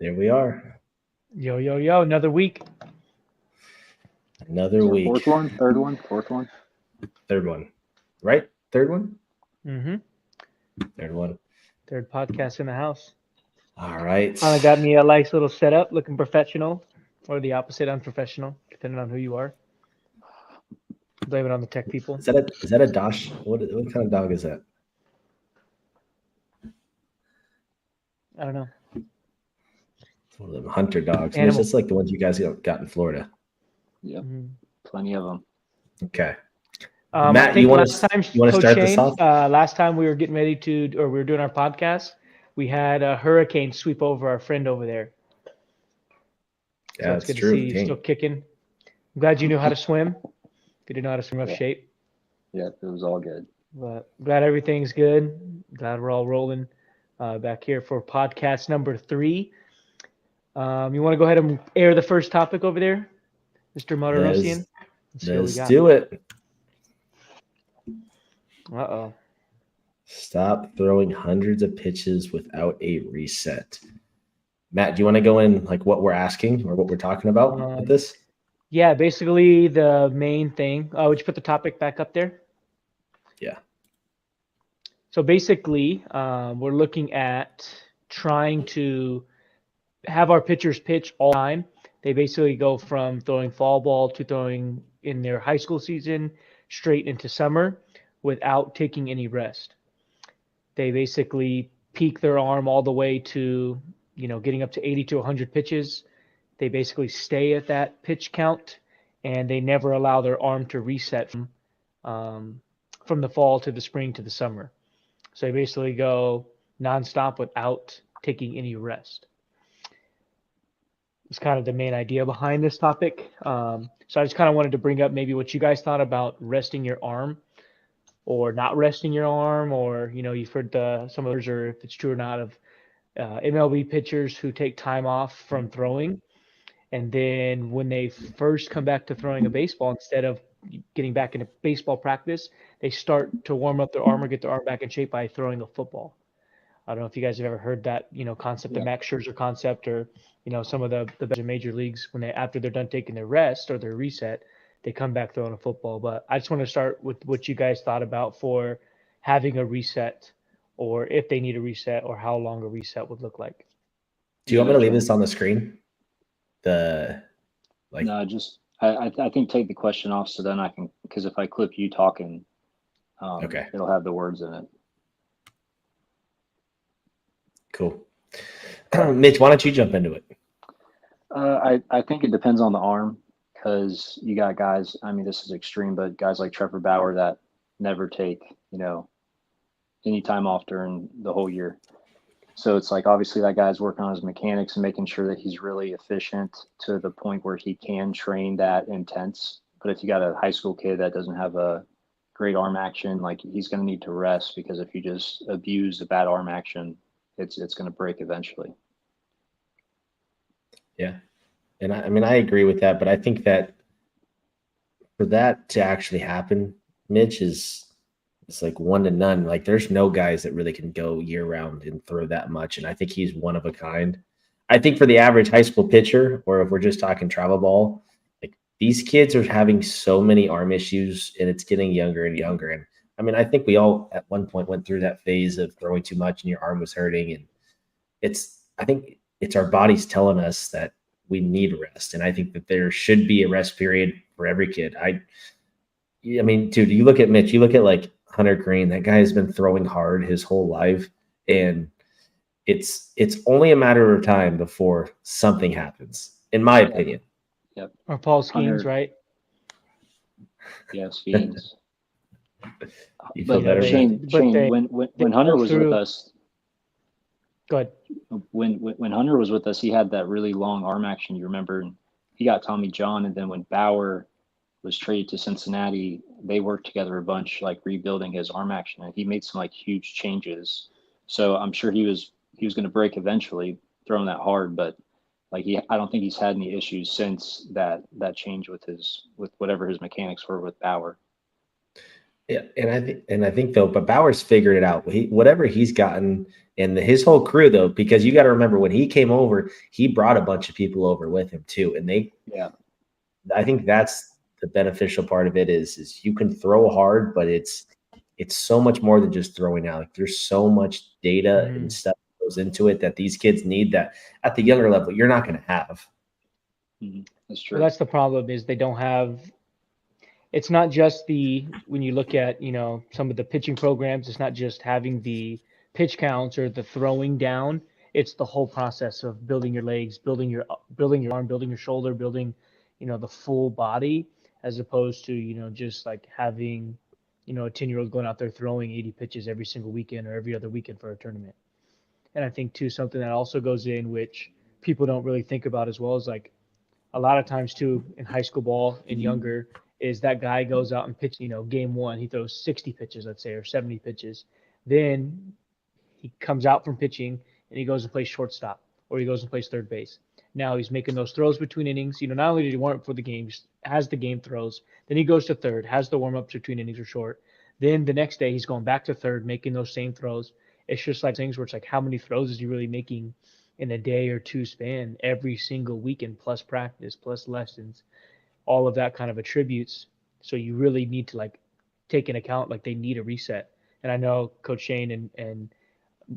There we are. Yo, yo, yo, another week. Another Is there a week. fourth one, third one, fourth one? Third one. Right? Third one? Mm-hmm. Third one. Third podcast in the house. All right. Finally got me a nice little setup, looking professional, or the opposite, unprofessional, depending on who you are. Blame it on the tech people. Is that a Dosh? What kind of dog is that? I don't know. It's one of them hunter dogs. Animal. It's like the ones you guys got in Florida. Yep, Mm-hmm. plenty of them. Okay. I Matt, think you want last time, to Coach start this Shane, off? last time we were getting ready to, or we were doing our podcast, we had a hurricane sweep over our friend over there. Yeah, So it's it's good true. to see you Dang. still kicking. I'm glad you knew how to swim. If you didn't know how to swim, rough Yeah. shape. Yep, it was all good. But glad everything's good. Glad we're all rolling back here for podcast number 3. You want to go ahead and air the first topic over there, Mr. Martirosian? Let's see what we Let's got. do it. Uh-oh. Stop throwing hundreds of pitches without a reset. Matt, do you want to go in like what we're asking or what we're talking about with this? Yeah, basically the main thing. Would you put the topic back up there? Yeah. So basically, we're looking at trying to have our pitchers pitch all the time. They basically go from throwing fall ball to throwing in their high school season straight into summer without taking any rest. They basically peak their arm all the way to, getting up to 80 to 100 pitches. They basically stay at that pitch count, and they never allow their arm to reset from the fall to the spring to the summer. So they basically go nonstop without taking any rest. It's kind of the main idea behind this topic. So I just kind of wanted to bring up maybe what you guys thought about resting your arm or not resting your arm, or you've heard some others, or if it's true or not, of MLB pitchers who take time off from throwing, and then when they first come back to throwing a baseball, instead of getting back into baseball practice, they start to warm up their arm or get their arm back in shape by throwing a football. I don't know if you guys have ever heard that, concept, the Yeah. Max Scherzer concept, or some of the best in major leagues, when after they're done taking their rest or their reset, they come back throwing a football. But I just want to start with what you guys thought about for having a reset, or if they need a reset, or how long a reset would look like. Do you want me to leave this on the screen? No, just I think take the question off so then I can, because if I clip you talking, Okay. it'll have the words in it. Cool. Mitch, why don't you jump into it? I think it depends on the arm, because you got guys, I mean, this is extreme, but guys like Trevor Bauer that never take, any time off during the whole year. So it's like, obviously that guy's working on his mechanics and making sure that he's really efficient to the point where he can train that intense. But if you got a high school kid that doesn't have a great arm action, like he's going to need to rest, because if you just abuse the bad arm action, it's going to break eventually. Yeah. And I agree with that, but I think that for that to actually happen, Mitch, it's like 1 to none. Like there's no guys that really can go year round and throw that much. And I think he's one of a kind. I think for the average high school pitcher, or if we're just talking travel ball, like these kids are having so many arm issues, and it's getting younger and younger. And I mean, I think we all at one point went through that phase of throwing too much and your arm was hurting. And I think it's our bodies telling us that we need rest. And I think that there should be a rest period for every kid. I mean, dude, you look at Mitch, you look at like Hunter Green, that guy has been throwing hard his whole life. And it's only a matter of time before something happens, in my opinion. Yep. Or Paul Skeens, Hunter. right? Yes, fiends. You feel But better? Shane, when Hunter was with us, Go ahead. when Hunter was with us, he had that really long arm action. You remember, and he got Tommy John, and then when Bauer was traded to Cincinnati, they worked together a bunch, like rebuilding his arm action, and he made some like huge changes. So I'm sure he was going to break eventually throwing that hard, but like I don't think he's had any issues since that change with whatever his mechanics were with Bauer. Yeah, and I think though, but Bauer's figured it out. Whatever he's gotten, and his whole crew though, because you got to remember when he came over, he brought a bunch of people over with him too, and Yeah. I think that's the beneficial part of it is you can throw hard, but it's so much more than just throwing out. Like there's so much data and Mhm. stuff that goes into it that these kids need that at the younger level you're not going to have. That's Well, true. that's the problem is they don't have. It's not just the when you look at some of the pitching programs. It's not just having the pitch counts or the throwing down. It's the whole process of building your legs, building your arm, building your shoulder, building the full body, as opposed to just like having a 10-year-old going out there throwing 80 pitches every single weekend or every other weekend for a tournament. And I think too something that also goes in which people don't really think about as well is like a lot of times too in high school ball and younger is that guy goes out and pitches, game one, he throws 60 pitches, let's say, or 70 pitches. Then he comes out from pitching and he goes and plays shortstop or he goes and plays third base. Now he's making those throws between innings. Not only did he warm up for the games, has the game throws, then he goes to third, has the warm ups between innings or short. Then the next day he's going back to third, making those same throws. It's just like things where it's like, how many throws is he really making in a day or two span every single weekend, plus practice, plus lessons, all of that kind of attributes. So you really need to like take in account like they need a reset. And I know Coach Shane and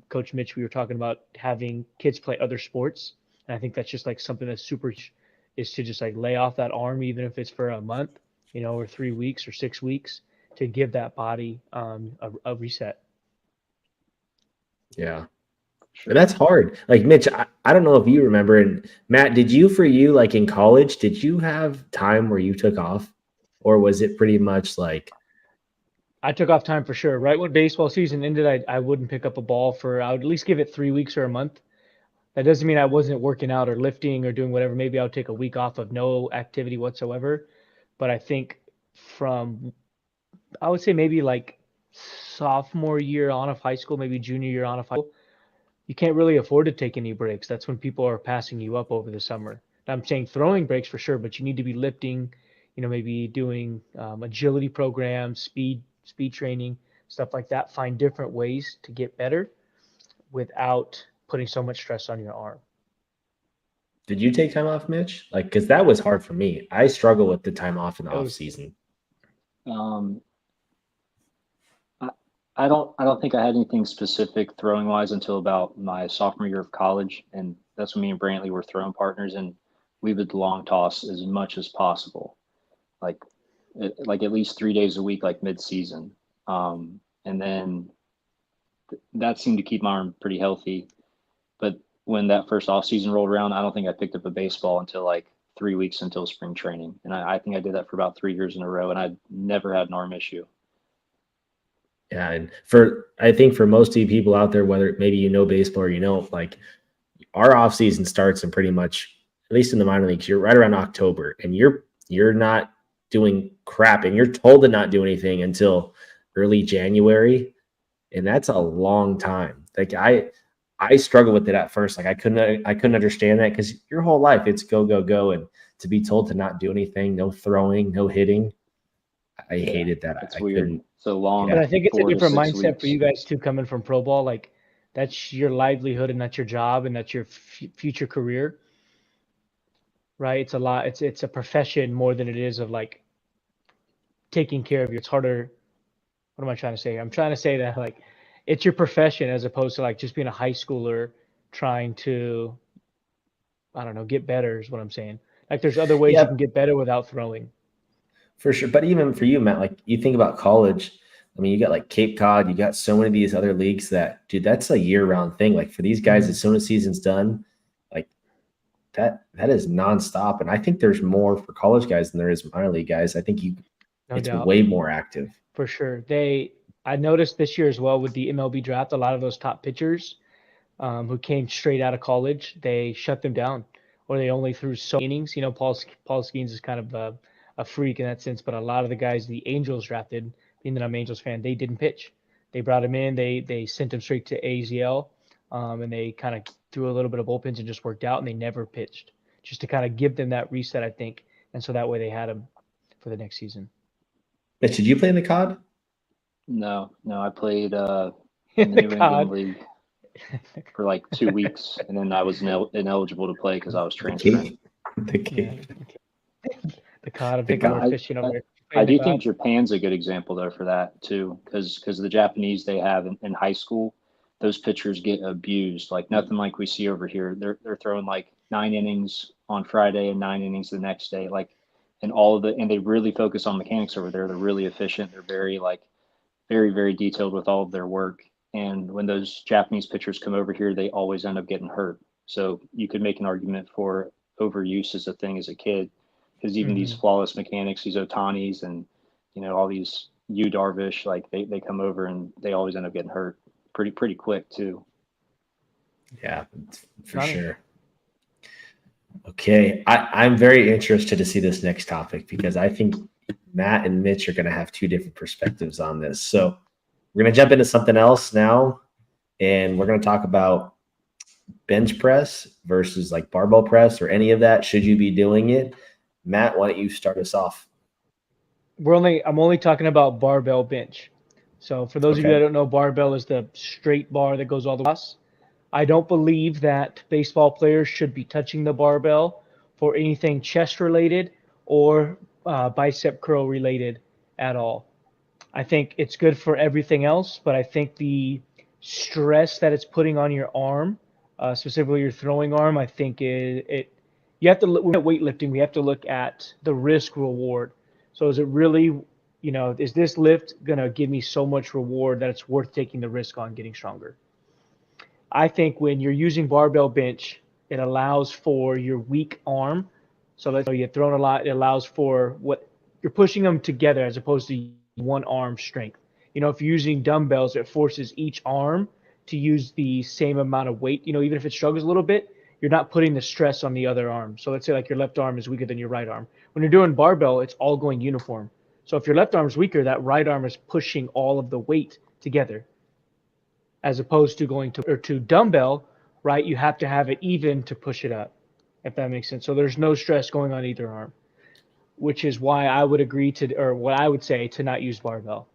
Coach Mitch, we were talking about having kids play other sports. And I think that's just like something that's super is to just like lay off that arm, even if it's for a month, or 3 weeks or 6 weeks to give that body a reset. Yeah. And Sure. that's hard. Like Mitch, I don't know if you remember, and Matt, did you for you like in college, did you have time where you took off? Or was it pretty much like I took off time for sure. Right when baseball season ended, I wouldn't pick up a ball for, I would at least give it 3 weeks or a month. That doesn't mean I wasn't working out or lifting or doing whatever. Maybe I would take a week off of no activity whatsoever. But I think from, I would say maybe like sophomore year on of high school, maybe junior year on of high school, you can't really afford to take any breaks. That's when people are passing you up over the summer. Now, I'm saying throwing breaks for sure, but you need to be lifting, maybe doing agility programs, speed training, stuff like that. Find different ways to get better without putting so much stress on your arm. did you take time off, Mitch? Like, because that was hard for me. I struggle with the time off in the It off was season. Um, I, I don't think I had anything specific throwing wise until about my sophomore year of college, and that's when me and Brantley were throwing partners, and we would long toss as much as possible, like like at least 3 days a week, like mid season. And then that seemed to keep my arm pretty healthy. But when that first off season rolled around, I don't think I picked up a baseball until like 3 weeks until spring training, and I think I did that for about 3 years in a row, and I never had an arm issue. Yeah, and I think for most of you people out there, whether maybe you know baseball or you know, like our off season starts in pretty much, at least in the minor leagues, you're right around October, and you're not doing crap, and you're told to not do anything until early January, and that's a long time. Like I struggled with it at first. Like I couldn't understand that because your whole life it's go go go, and to be told to not do anything, no throwing, no hitting, I Yeah, hated that. it's I weird. couldn't. It's a But Yeah, long I think it's a four to different six mindset for weeks. you guys too, coming from pro ball. Like that's your livelihood and that's your job and that's your future career, right? It's a lot. It's a profession more than it is of like taking care of you. It's harder. What am I trying to say? I'm trying to say that like it's your profession as opposed to like just being a high schooler trying to, I don't know, get better is what I'm saying. Like there's other ways you yeah, can get better without throwing. for sure. But even for you, Matt, like you think about college. I mean, you got like Cape Cod, you got so many of these other leagues that, dude, that's a year-round thing. Like for these guys, Mhm. as soon as season's done, like that is nonstop. And I think there's more for college guys than there is minor league guys. I think No it's doubt. way more active. For sure. I noticed this year as well with the MLB draft, a lot of those top pitchers who came straight out of college, they shut them down, or they only threw so many innings. Paul Skeens is kind of a freak in that sense, but a lot of the guys the Angels drafted, being that I'm an Angels fan, they didn't pitch. They brought him in, they sent him straight to AZL, and they kind of threw a little bit of bullpens and just worked out, and they never pitched, just to kind of give them that reset, I think, and so that way they had him for the next season. Mitch, did you play in the COD? No, I played in the New England God. League for like 2 weeks, and then I was ineligible to play because I was The transferring. Cape. The Yeah. Cape. The cod. I'm The thinking we're cod. fishing over here. I Playing the do think cod. Japan's a good example though for that too, because the Japanese they have in high school, those pitchers get abused like nothing like we see over here. They're throwing like 9 innings on Friday and 9 innings the next day, like, and all of the and they really focus on mechanics over there. They're really efficient. They're very like very detailed with all of their work. And when those Japanese pitchers come over here, they always end up getting hurt. So you could make an argument for overuse as a thing as a kid, because even these Hmm. flawless mechanics, these Otanis and all these Yu Darvish, like they come over and they always end up getting hurt pretty quick too. Yeah, for Not sure. Okay, I'm very interested to see this next topic because I think Matt and Mitch are going to have two different perspectives on this. So we're going to jump into something else now, and we're going to talk about bench press versus like barbell press or any of that. Should you be doing it? Matt, why don't you start us off? I'm only talking about barbell bench. So for those of you that Okay. don't know, barbell is the straight bar that goes all the way across. I don't believe that baseball players should be touching the barbell for anything chest related or bicep curl related at all. I think it's good for everything else, but I think the stress that it's putting on your arm, specifically your throwing arm, I think it you have to look when at weightlifting. We have to look at the risk reward. So is it really, is this lift gonna give me so much reward that it's worth taking the risk on getting stronger? I think when you're using barbell bench, it allows for your weak arm. So let's say you're throwing a lot, it allows for what you're pushing them together as opposed to one arm strength. If you're using dumbbells, it forces each arm to use the same amount of weight. Even if it struggles a little bit, you're not putting the stress on the other arm. So let's say like your left arm is weaker than your right arm. When you're doing barbell, it's all going uniform. So if your left arm is weaker, that right arm is pushing all of the weight together as opposed to going to dumbbell, right? You have to have it even to push it up, if that makes sense. So there's no stress going on either arm, which is why I would agree to, or what I would say to not use barbell.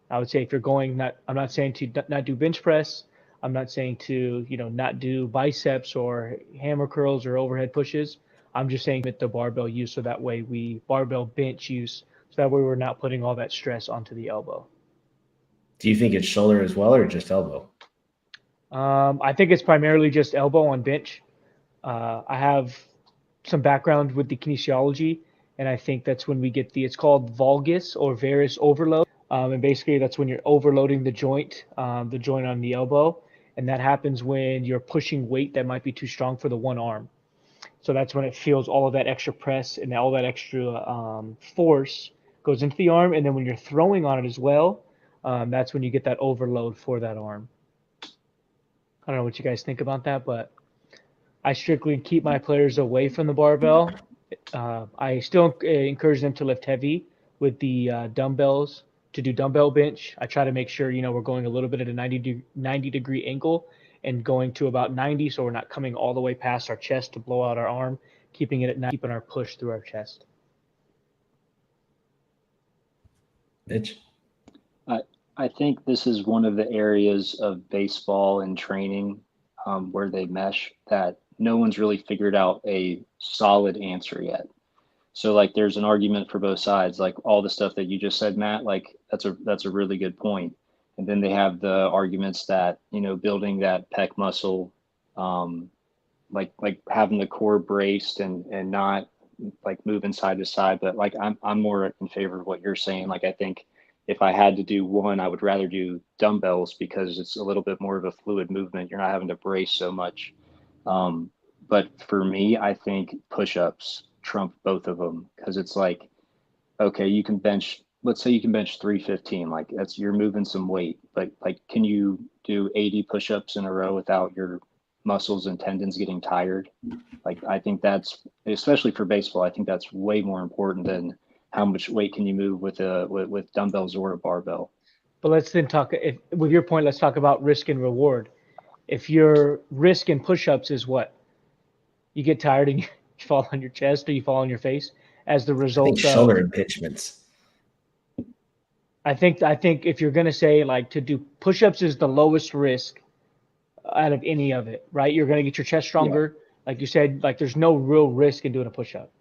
I would say if you're going, I'm not saying to not do bench press. I'm not saying to, not do biceps or hammer curls or overhead pushes. I'm just saying that the barbell use so that way barbell bench use so that way we're not putting all that stress onto the elbow. Do you think it's shoulder as well or just elbow? I think it's primarily just elbow on bench. I have some background with the kinesiology, and I think that's when we get it's called valgus or varus overload. And basically, that's when you're overloading the joint on the elbow. And that happens when you're pushing weight that might be too strong for the one arm. So that's when it feels all of that extra press and all that extra force goes into the arm. And then when you're throwing on it as well, that's when you get that overload for that arm. I don't know what you guys think about that, but I strictly keep my players away from the barbell. I still encourage them to lift heavy with the dumbbells to do dumbbell bench. I try to make sure, we're going a little bit at a 90-degree angle and going to about 90 so we're not coming all the way past our chest to blow out our arm, keeping it at 90, keeping our push through our chest. Mitch? I think this is one of the areas of baseball and training where they mesh that no one's really figured out a solid answer yet. So like there's an argument for both sides, like all the stuff that you just said, Matt, like that's a really good point. And then they have the arguments that, building that pec muscle, like having the core braced and not like moving side to side. But like I'm more in favor of what you're saying. Like I think if I had to do one, I would rather do dumbbells because it's a little bit more of a fluid movement. You're not having to brace so much. But for me, I think push-ups trump both of them because it's like, okay, you can bench, let's say you can bench 315, like that's you're moving some weight, but like, can you do 80 push-ups in a row without your muscles and tendons getting tired? Like, I think that's, especially for baseball, I think that's way more important than how much weight can you move with dumbbells or a barbell. But let's then with your point, let's talk about risk and reward. If your risk in push-ups is what? You get tired and you fall on your chest or you fall on your face as the I think result of shoulder impingements. I think if you're gonna say like to do push-ups is the lowest risk out of any of it, right? You're gonna get your chest stronger, like you said. Like there's no real risk in doing a push-up,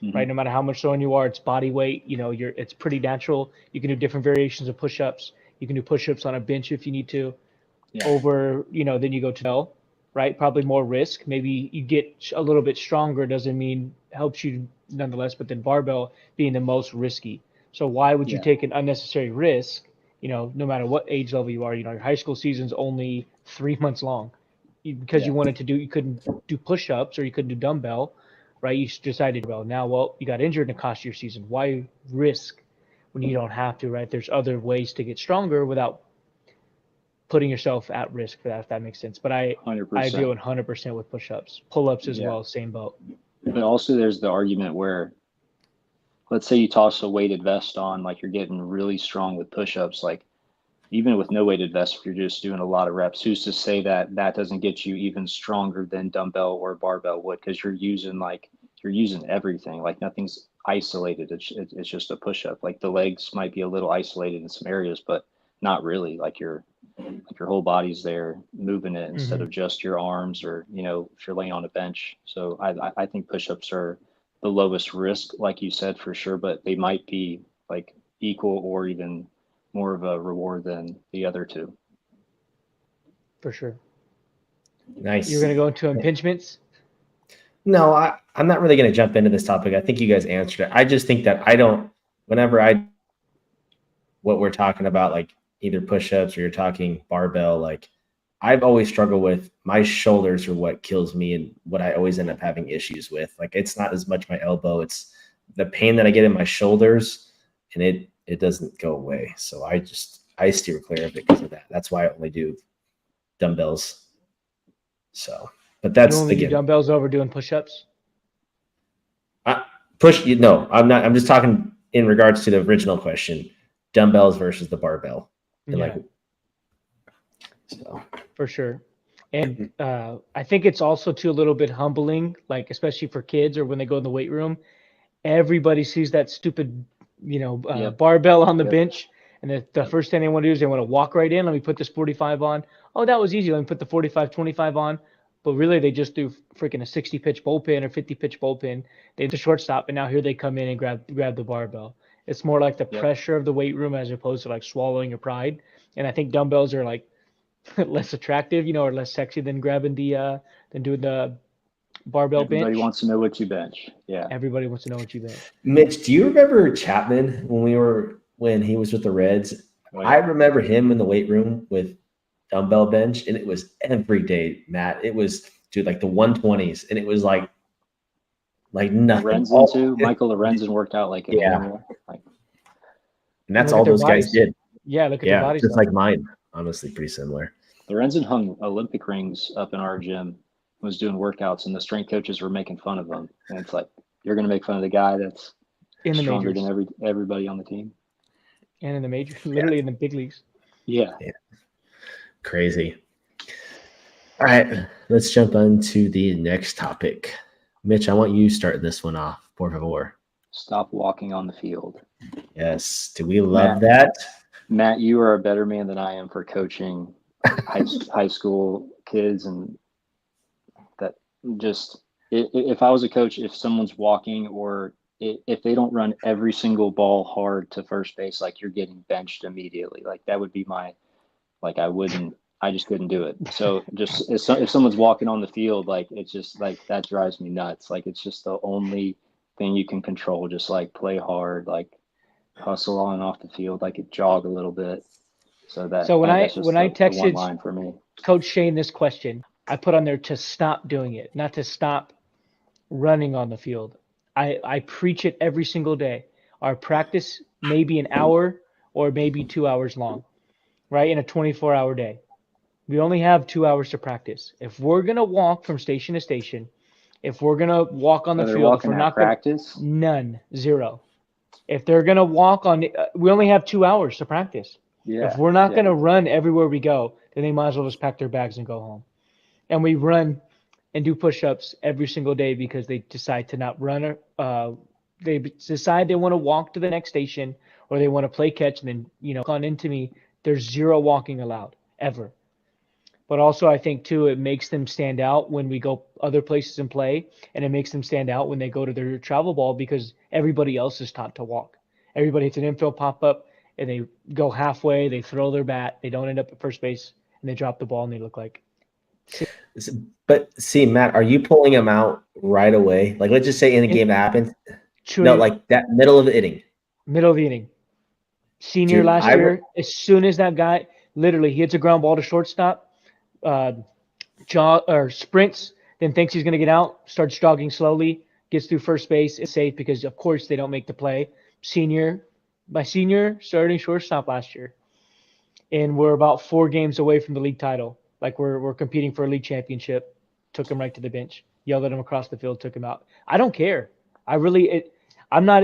right? Mhm. No matter how much stronger you are, it's body weight. It's pretty natural. You can do different variations of push-ups. You can do push-ups on a bench if you need to. Yeah. Over, then you go to bell, right? Probably more risk. Maybe you get a little bit stronger doesn't mean helps you nonetheless, but then barbell being the most risky. So why would you Yeah. take an unnecessary risk, no matter what age level you are? Your high school season's only 3 months long. Because Yeah. you couldn't do push-ups or you couldn't do dumbbell, right? You decided, well, now, well, you got injured and it cost your season. Why risk when you don't have to, right? There's other ways to get stronger without putting yourself at risk for that, if that makes sense. But I agree 100%. 100% with push-ups, pull-ups as Yeah. well, same boat. But also there's the argument where, let's say you toss a weighted vest on, like you're getting really strong with push-ups, like even with no weighted vest, if you're just doing a lot of reps, who's to say that that doesn't get you even stronger than dumbbell or barbell would? Because you're using everything, like nothing's isolated. It's just a push-up. Like the legs might be a little isolated in some areas, but not really. Like your whole body's there moving it instead Mm-hmm. of just your arms, or if you're laying on a bench. So I think push-ups are the lowest risk, like you said, for sure, but they might be like equal or even more of a reward than the other two. For sure. Nice. You're gonna go into impingements. No, I'm not really going to jump into this topic. I think you guys answered it. I just think that what we're talking about, like either push-ups or you're talking barbell, like I've always struggled with my shoulders are what kills me and what I always end up having issues with. Like it's not as much my elbow, it's the pain that I get in my shoulders, and it doesn't go away. So I steer clear of it because of that. That's why I only do dumbbells. So, but You that's only do again, dumbbells over doing push-ups. no, I'm not. I'm just talking in regards to the original question, dumbbells versus the barbell, and Yeah, so. for sure. And I think it's also too a little bit humbling, like especially for kids or when they go in the weight room. Everybody sees that stupid, Yep. barbell on the Yep. bench, and the first thing they want to do is they want to walk right in. Let me put this 45 on. Oh, that was easy. Let me put the 45, 25 on. But really, they just do freaking a 60 pitch bullpen or 50 pitch bullpen. They the shortstop, and now here they come in and grab the barbell. It's more like the Yep. pressure of the weight room as opposed to like swallowing your pride. And I think dumbbells are like less attractive, or less sexy than grabbing than doing the barbell Everybody bench. wants to know what you bench. Yeah. Everybody wants to know what you bench. Mitch, do you remember Chapman when he was with the Reds? Oh, I yeah. remember him in the weight room with dumbbell bench, and it was every day, Matt. It was like the 120s, and it was like nothing. Lorenzen too. Michael Lorenzen worked out like an Yeah. animal. Like, And that's Look at all their those guys bodies. did. Yeah, look at their Yeah, bodies. just though. like mine. Honestly, pretty similar. Lorenzen hung Olympic rings up in our gym, was doing workouts, and the strength coaches were making fun of him. And it's like, you're going to make fun of the guy that's in the stronger majors than everybody on the team. and in the majors, literally in the big leagues. Yeah. Crazy. All right, let's jump into the next topic. Mitch, I want you starting this one off, por favor. Stop walking on the field. Yes. Do we love that? Matt, you are a better man than I am for coaching high school kids, and that just if I was a coach, if someone's walking or if they don't run every single ball hard to first base, like you're getting benched immediately. Like that would be I just couldn't do it. So just if someone's walking on the field, like it's just like that drives me nuts. Like it's just the only thing you can control. Just like play hard, like hustle on and off the field, like jog a little bit. So when I texted one line for me, Coach Shane this question, I put on there to stop doing it, not to stop running on the field. I preach it every single day. Our practice may be an hour or maybe 2 hours long, right? In a 24-hour day. We only have 2 hours to practice. If we're going to walk from station to station, if we're going to walk on the field, if we're not going to none, zero. If they're going to walk on, we only have 2 hours to practice. Yeah, if we're not going to run everywhere we go, then they might as well just pack their bags and go home. And we run and do push-ups every single day because they decide to not run. They decide they want to walk to the next station, or they want to play catch and then, gone into me, there's zero walking allowed ever. But also I think too, it makes them stand out when we go other places and play, and it makes them stand out when they go to their travel ball because everybody else is taught to walk. Everybody hits an infield pop up and they go halfway, they throw their bat, they don't end up at first base, and they drop the ball and they look like. But see, Matt, are you pulling him out right away? Like, let's just say in a game that happens. No, like that middle of the inning. Middle of the inning. Senior Dude, last year, as soon as that guy literally he hits a ground ball to shortstop, sprints, then thinks he's going to get out, starts jogging slowly, gets through first base, is safe because of course they don't make the play. My senior starting shortstop last year, and we're about 4 games away from the league title. Like we're competing for a league championship. Took him right to the bench, yelled at him across the field, took him out. I don't care. I'm not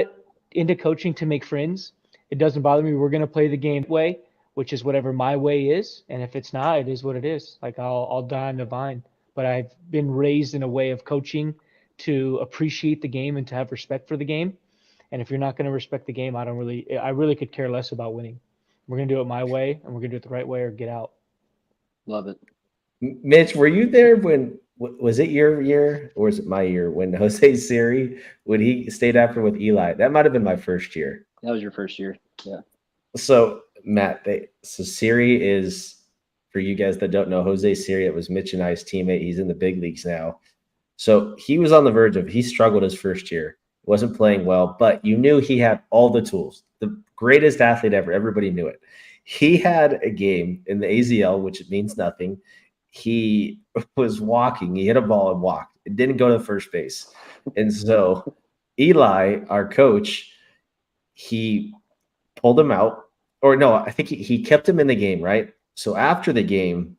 into coaching to make friends. It doesn't bother me. We're going to play the game way, which is whatever my way is. And if it's not, it is what it is. Like I'll die on the vine. But I've been raised in a way of coaching to appreciate the game and to have respect for the game. And if you're not going to respect the game, I really could care less about winning. We're going to do it my way, and we're going to do it the right way or get out. Love it. Mitch, were you there when, was it your year or was it my year when Jose Siri, when he stayed after with Eli? That might have been my first year. That was your first year. Yeah. So Matt, Siri is, for you guys that don't know, Jose Siri, it was Mitch and I's teammate. He's in the big leagues now. So he was on the verge of, he struggled his first year, wasn't playing well, but you knew he had all the tools, the greatest athlete ever. Everybody knew it. He had a game in the AZL, which means nothing. He was walking. He hit a ball and walked. It didn't go to first base. And so Eli, our coach, he pulled him out. Or no, I think he kept him in the game, right? So after the game,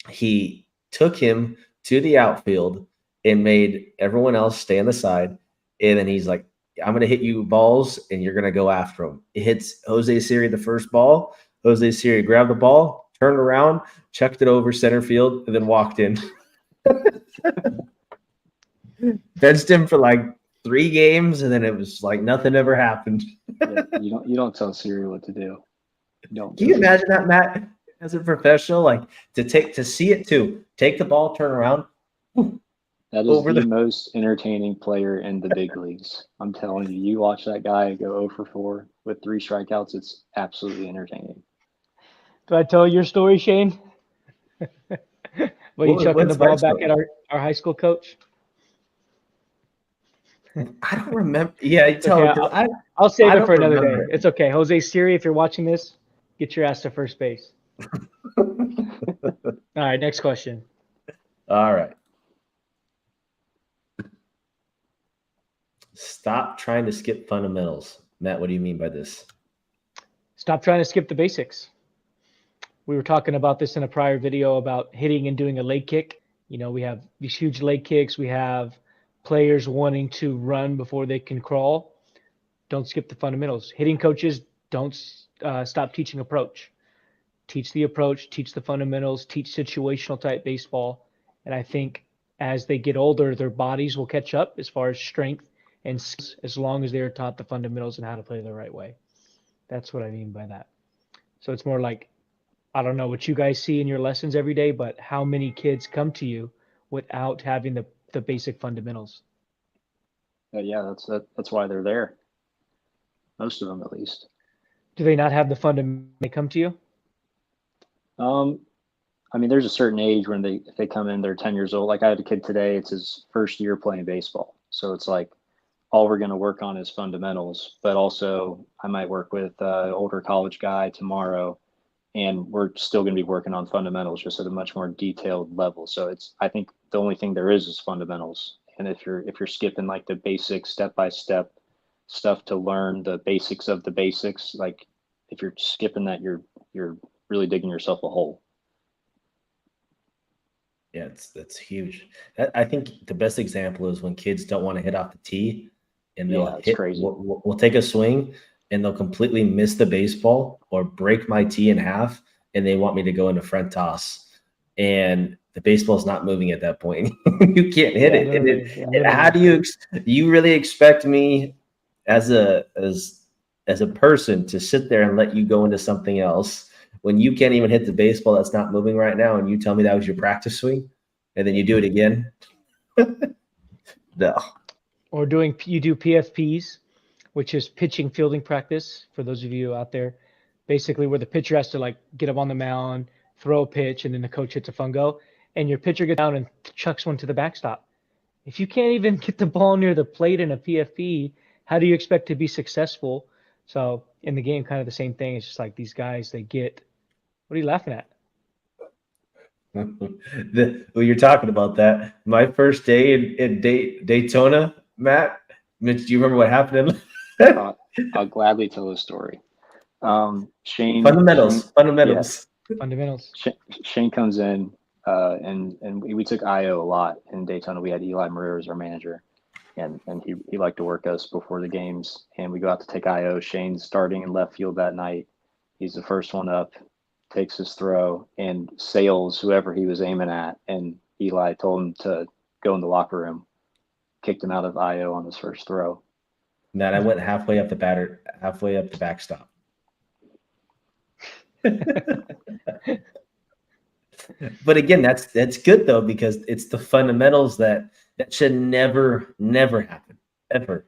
he took him to the outfield and made everyone else stay on the side. And then he's like, I'm going to hit you balls, and you're going to go after him. It hits Jose Siri the first ball. Jose Siri grabbed the ball, turned around, checked it over center field, and then walked in. Benched him for like 3 games, and then it was like nothing ever happened. Yeah, you don't tell Siri what to do. Can you imagine that, Matt, as a professional, like to see it too? Take the ball, turn around. That is the most entertaining player in the big leagues. I'm telling you, you watch that guy go 0 for 4 with 3 strikeouts. It's absolutely entertaining. Do I tell your story, Shane? You chucking the ball back at our high school coach? I don't remember. Yeah, I'll save it for another day. It's okay. Jose Siri, if you're watching this, get your ass to first base. All right, next question. All right. Stop trying to skip fundamentals. Matt, what do you mean by this? Stop trying to skip the basics. We were talking about this in a prior video about hitting and doing a leg kick. We have these huge leg kicks. We have players wanting to run before they can crawl. Don't skip the fundamentals. Hitting coaches, don't stop teaching approach. Teach the approach, teach the fundamentals, teach situational type baseball. And I think as they get older, their bodies will catch up as far as strength, and as long as they're taught the fundamentals and how to play the right way. That's what I mean by that. So it's more like, I don't know what you guys see in your lessons every day, but how many kids come to you without having the basic fundamentals? Yeah, that's why they're there. Most of them, at least. Do they not have the fundamentals when they come to you? I mean, there's a certain age when if they come in, they're 10 years old. Like I had a kid today, it's his first year playing baseball. So it's like, all we're going to work on is fundamentals, but also I might work with an older college guy tomorrow, and we're still going to be working on fundamentals just at a much more detailed level. So I think the only thing there is fundamentals. And if you're skipping like the basic step-by-step stuff to learn the basics of the basics, like if you're skipping that, you're really digging yourself a hole. Yeah, that's huge. I think the best example is when kids don't want to hit off the tee, and they'll hit. Crazy. We'll take a swing, and they'll completely miss the baseball or break my tee in half, and they want me to go into front toss, and the baseball's not moving at that point. You can't hit it. How do you really expect me as as a person to sit there and let you go into something else when you can't even hit the baseball that's not moving right now, and you tell me that was your practice swing, and then you do it again? No. Or you do PFPs, which is pitching fielding practice for those of you out there, basically where the pitcher has to like get up on the mound, throw a pitch, and then the coach hits a fungo, and your pitcher gets down and chucks one to the backstop. If you can't even get the ball near the plate in a PFP, how do you expect to be successful? So in the game, kind of the same thing. It's just like these guys, what are you laughing at? Well, you're talking about that. My first day in Daytona, Matt, Mitch, do you remember what happened? I'll gladly tell the story. Shane. Fundamentals. Fundamentals. Shane comes in, and we took IO a lot in Daytona. We had Eli Maria as our manager, and he liked to work us before the games. And we go out to take IO. Shane's starting in left field that night. He's the first one up, takes his throw, and sails whoever he was aiming at. And Eli told him to go in the locker room, kicked him out of IO on his first throw. Matt, I went halfway up the backstop. But again, that's good though, because it's the fundamentals that should never happen ever.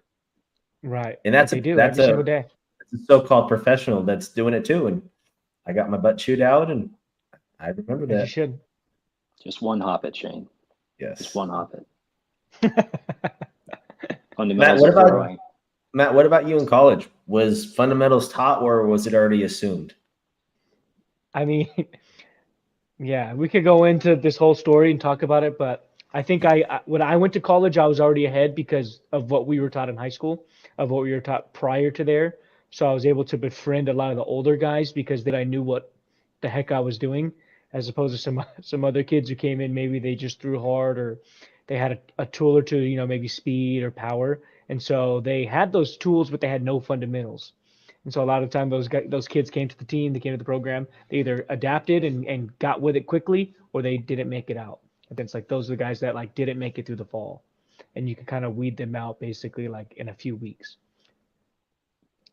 Right. And that's what they do that's every single day. It's a so-called professional that's doing it too. And I got my butt chewed out, and I remember As you that. should. Just one hop it, Shane. Yes. Just one hop it. Matt, what about you in college? Was fundamentals taught, or was it already assumed? I mean, yeah, we could go into this whole story and talk about it, but I think when I went to college, I was already ahead because of what we were taught in high school, of what we were taught prior to there. So I was able to befriend a lot of the older guys because I knew what the heck I was doing, as opposed to some other kids who came in, maybe they just threw hard or they had a tool or two, maybe speed or power. And so they had those tools, but they had no fundamentals. And so a lot of time those kids came to the team, they came to the program, they either adapted and got with it quickly, or they didn't make it out. And it's like those are the guys that like didn't make it through the fall, and you can kind of weed them out basically like in a few weeks.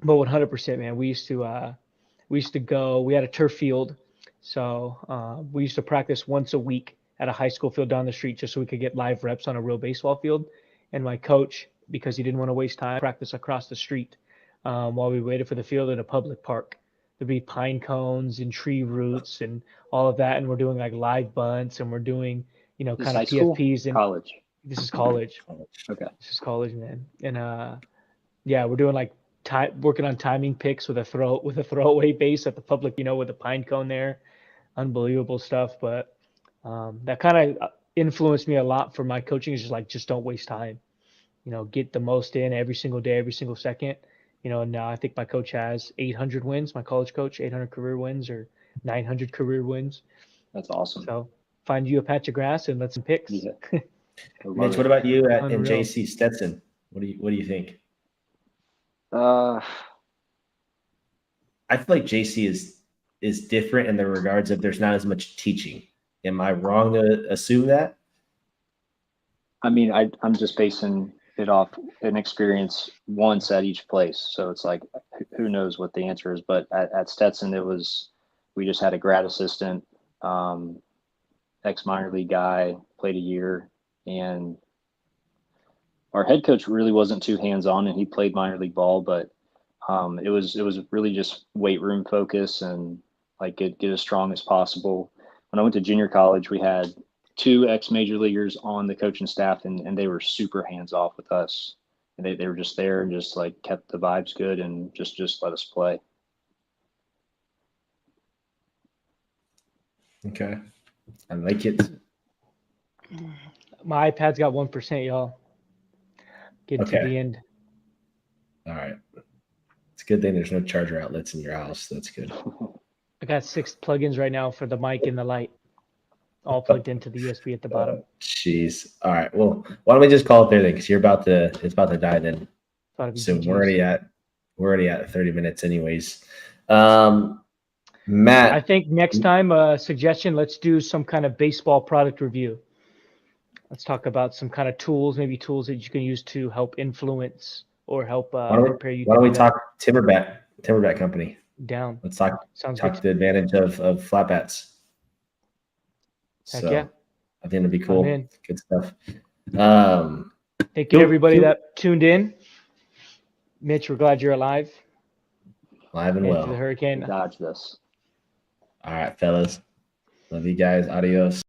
But 100%, man, we used to go. We had a turf field, so we used to practice once a week at a high school field down the street just so we could get live reps on a real baseball field. And my coach, because he didn't want to waste time, practice across the street. While we waited for the field at a public park. There'd be pine cones and tree roots and all of that. And we're doing like live bunts, and we're doing, kind of PFPs. And college. This is college. Okay. This is college, man. And yeah, we're doing like working on timing picks with a throwaway base at the public, with a pine cone there. Unbelievable stuff. But that kind of influenced me a lot for my coaching. Is just don't waste time. Get the most in every single day, every single second. And now I think my coach has 800 wins, my college coach, 800 career wins or 900 career wins. That's awesome. So find you a patch of grass and let some picks. Yeah. Mitch, what about you in JC Stetson? What do you think? I feel like JC is different in the regards of there's not as much teaching. Am I wrong to assume that? I mean, I'm just basing it off an experience once at each place. So it's like, who knows what the answer is, but at Stetson, we just had a grad assistant, ex minor league guy, played a year, and our head coach really wasn't too hands-on, and he played minor league ball, but it was really just weight room focus and like get as strong as possible. When I went to junior college, we had 2 ex-major leaguers on the coaching staff, and they were super hands-off with us. And they were just there and just like kept the vibes good and just let us play. Okay. I like it. My iPad's got 1%, y'all. Getting to the end. All right. It's a good thing there's no charger outlets in your house. That's good. I got 6 plugins right now for the mic and the light, all plugged into the USB at the bottom. Jeez. All right. Well, why don't we just call it there then? Because it's about to die then. So we're already at 30 minutes anyways. Matt, I think next time, suggestion, let's do some kind of baseball product review. Let's talk about some kind of tools, maybe tools that you can use to help influence or help Why don't prepare you. Why don't to we do that. talk Timberbat company? Down? Let's talk Sounds good. the advantage of flat bats. Heck So yeah. I think it'll be I'm cool. in. Good stuff. Thank you to Cool, everybody cool. that tuned in. Mitch, we're glad you're alive. Live and And well. to the hurricane. Dodge this. All right, fellas. Love you guys. Adios.